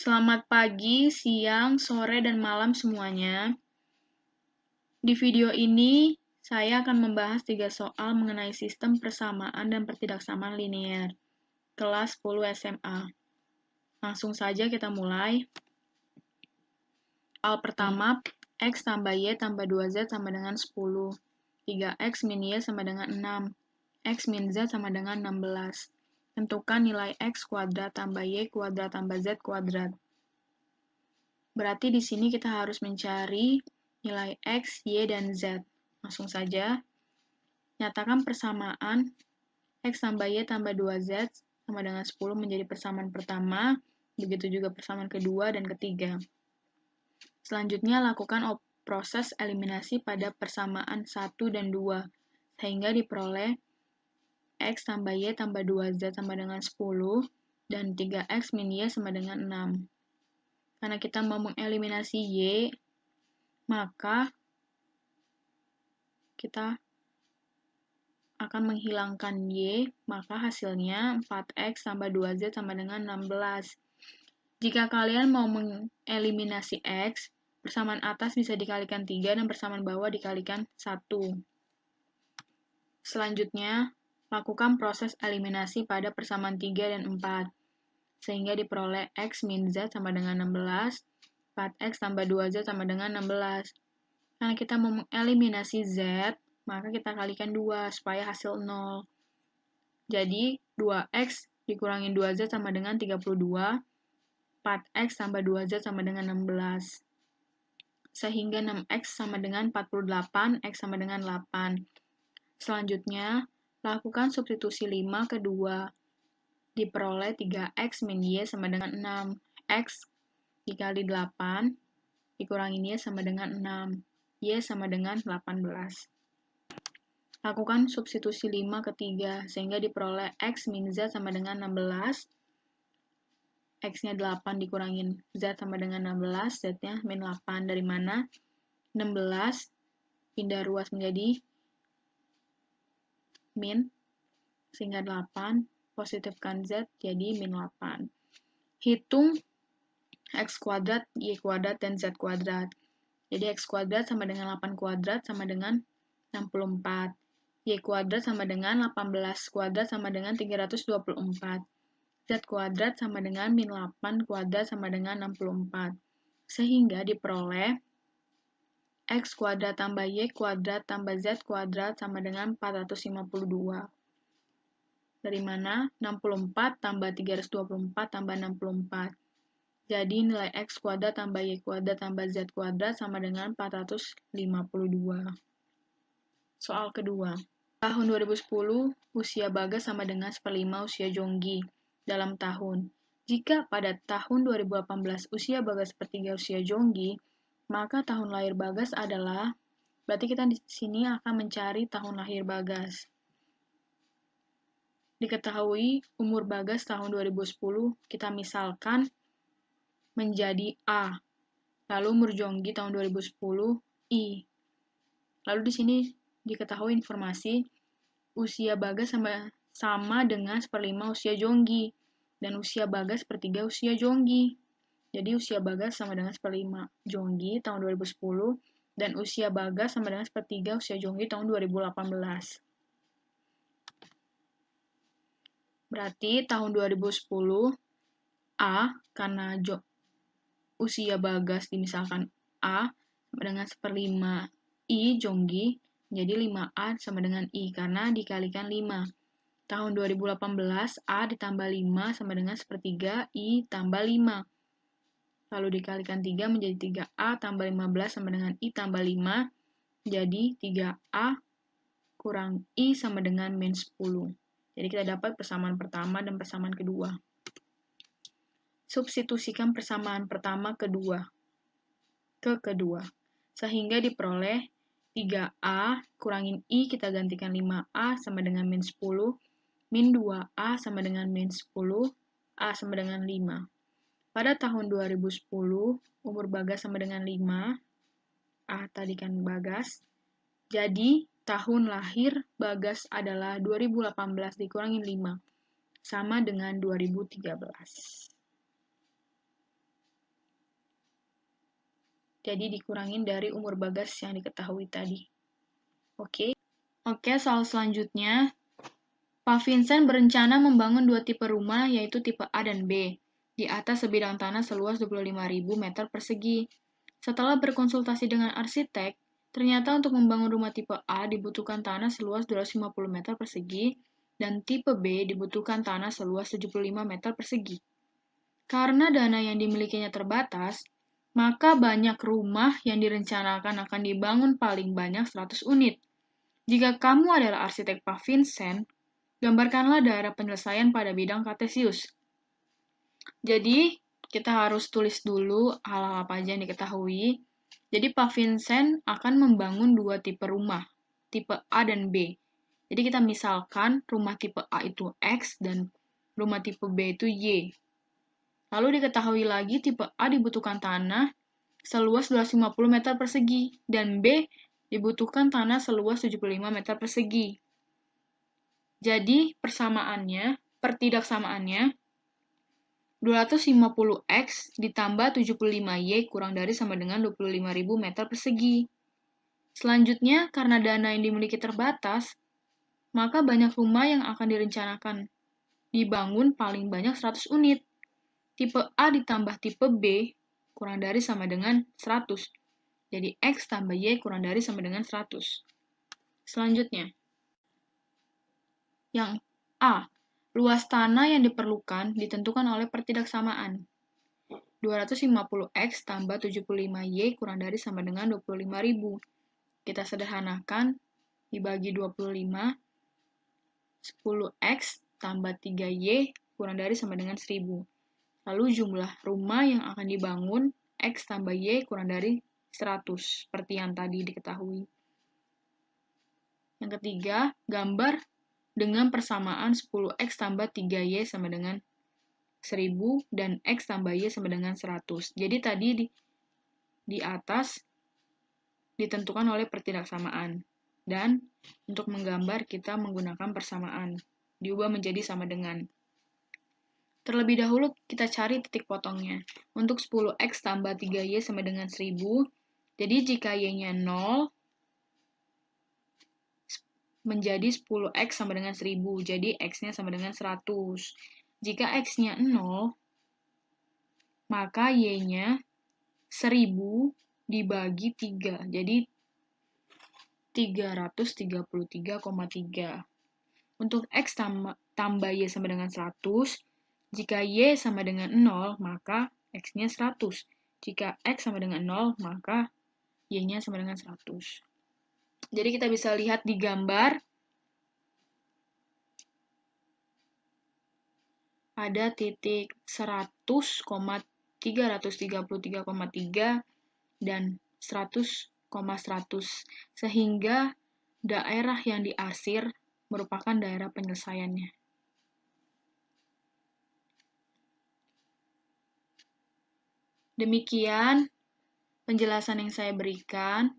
Selamat pagi, siang, sore, dan malam semuanya. Di video ini, saya akan membahas 3 soal mengenai sistem persamaan dan pertidaksamaan linier, kelas 10 SMA. Langsung saja kita mulai. Soal pertama, X tambah Y tambah 2Z sama dengan 10. 3X min Y sama dengan 6. X min Z sama dengan 16. Tentukan nilai X kuadrat tambah Y kuadrat tambah Z kuadrat. Berarti di sini kita harus mencari nilai X, Y, dan Z. Langsung saja. Nyatakan persamaan X tambah Y tambah 2Z sama dengan 10 menjadi persamaan pertama, begitu juga persamaan kedua dan ketiga. Selanjutnya, lakukan proses eliminasi pada persamaan 1 dan 2, sehingga diperoleh X tambah Y tambah 2Z sama dengan 10, dan 3X min Y sama dengan 6. Karena kita mau mengeliminasi Y, maka kita akan menghilangkan Y, maka hasilnya 4X tambah 2Z sama dengan 16. Jika kalian mau mengeliminasi X, persamaan atas bisa dikalikan 3 dan persamaan bawah dikalikan 1. Selanjutnya, lakukan proses eliminasi pada persamaan 3 dan 4, sehingga diperoleh X min Z sama dengan 16, 4X tambah 2Z sama dengan 16. Karena kita mau mengeliminasi Z, maka kita kalikan 2 supaya hasil 0. Jadi, 2X dikurangin 2Z sama dengan 32, 4X tambah 2Z sama dengan 16. Sehingga 6X sama dengan 48, X sama dengan 8. Selanjutnya, lakukan substitusi 5 ke 2. Diperoleh 3X min Y sama dengan 6. X dikali 8, dikurangin Y sama dengan 6. Y sama dengan 18. Lakukan substitusi 5 ke 3, sehingga diperoleh X min Z sama dengan 16. X-nya 8 dikurangin Z sama dengan 16, Z-nya min 8. Dari mana? 16 pindah ruas menjadi min, sehingga 8, positifkan Z jadi min 8. Hitung X kuadrat, Y kuadrat, dan Z kuadrat. Jadi X kuadrat sama dengan 8 kuadrat sama dengan 64. Y kuadrat sama dengan 18 kuadrat sama dengan 324. Z kuadrat sama dengan min 8 kuadrat sama dengan 64. Sehingga diperoleh X kuadrat tambah Y kuadrat tambah Z kuadrat sama dengan 452. Dari mana? 64 tambah 324 tambah 64. Jadi nilai X kuadrat tambah Y kuadrat tambah Z kuadrat sama dengan 452. Soal kedua. Tahun 2010, usia Bagas sama dengan 1/5 usia Jonggi dalam tahun. Jika pada tahun 2018 usia Bagas 1/3 usia Jonggi, maka tahun lahir Bagas adalah, berarti kita di sini akan mencari tahun lahir Bagas. Diketahui umur Bagas tahun 2010, kita misalkan menjadi A. Lalu umur Jonggi tahun 2010, I. Lalu di sini diketahui informasi usia Bagas sama dengan 1/5 usia Jonggi, dan usia Bagas 1/3 usia Jonggi. Jadi usia Bagas sama dengan 1/5 Jonggi tahun 2010, dan usia Bagas sama dengan 1/3 usia Jonggi tahun 2018. Berarti tahun 2010, A, karena usia Bagas dimisalkan A, sama dengan 1/5 I, Jonggi, jadi 5A sama dengan I, karena dikalikan 5. Tahun 2018, A ditambah 5 sama dengan 1/3 I tambah 5. Lalu dikalikan 3 menjadi 3A tambah 15 sama dengan I tambah 5. Jadi 3A kurang I sama dengan min 10. Jadi kita dapat persamaan pertama dan persamaan kedua. Substitusikan persamaan pertama ke kedua. Sehingga diperoleh 3A kurangin I, kita gantikan 5A sama dengan min 10. Min 2A sama dengan min 10, A sama dengan 5. Pada tahun 2010, umur Bagas sama dengan 5, A tadi kan Bagas. Jadi, tahun lahir Bagas adalah 2018 dikurangin 5, sama dengan 2013. jadi dikurangin dari umur bagas yang diketahui tadi. Oke, soal selanjutnya. Pak Vincent berencana membangun dua tipe rumah, yaitu tipe A dan B, di atas sebidang tanah seluas 25.000 meter persegi. Setelah berkonsultasi dengan arsitek, ternyata untuk membangun rumah tipe A dibutuhkan tanah seluas 250 meter persegi, dan tipe B dibutuhkan tanah seluas 75 meter persegi. Karena dana yang dimilikinya terbatas, maka banyak rumah yang direncanakan akan dibangun paling banyak 100 unit. Jika kamu adalah arsitek Pak Vincent, gambarkanlah daerah penyelesaian pada bidang kartesius. Jadi, kita harus tulis dulu hal-hal apa aja yang diketahui. Jadi, Pak Vincent akan membangun dua tipe rumah, tipe A dan B. Jadi, kita misalkan rumah tipe A itu X dan rumah tipe B itu Y. Lalu diketahui lagi tipe A dibutuhkan tanah seluas 250 meter persegi, dan B dibutuhkan tanah seluas 75 meter persegi. Jadi, pertidaksamaannya, 250X ditambah 75Y kurang dari sama dengan 25.000 meter persegi. Selanjutnya, karena dana yang dimiliki terbatas, maka banyak rumah yang akan direncanakan dibangun paling banyak 100 unit. Tipe A ditambah tipe B kurang dari sama dengan 100. Jadi, X tambah Y kurang dari sama dengan 100. Selanjutnya, yang A. Luas tanah yang diperlukan ditentukan oleh pertidaksamaan. 250X tambah 75Y kurang dari sama dengan 25.000. Kita sederhanakan, dibagi 25, 10X tambah 3Y kurang dari sama dengan 1.000. Lalu jumlah rumah yang akan dibangun, X tambah Y kurang dari 100, seperti yang tadi diketahui. Yang ketiga, gambar dengan persamaan 10X tambah 3Y sama dengan 1.000 dan X tambah Y sama dengan 100. Jadi tadi di atas ditentukan oleh pertidaksamaan. Dan untuk menggambar kita menggunakan persamaan. Diubah menjadi sama dengan. Terlebih dahulu kita cari titik potongnya. Untuk 10X tambah 3Y sama dengan 1.000. Jadi jika Y-nya 0, menjadi 10X sama dengan 1.000, jadi X-nya sama dengan 100. Jika X-nya 0, maka Y-nya 1.000 dibagi 3, jadi 333,3. Untuk X tambah Y sama dengan 100, jika Y sama dengan 0, maka X-nya 100. Jika X sama dengan 0, maka Y-nya sama dengan 100. Jadi kita bisa lihat di gambar, ada titik 100,333,3 dan 100,100, sehingga daerah yang diarsir merupakan daerah penyelesaiannya. Demikian penjelasan yang saya berikan.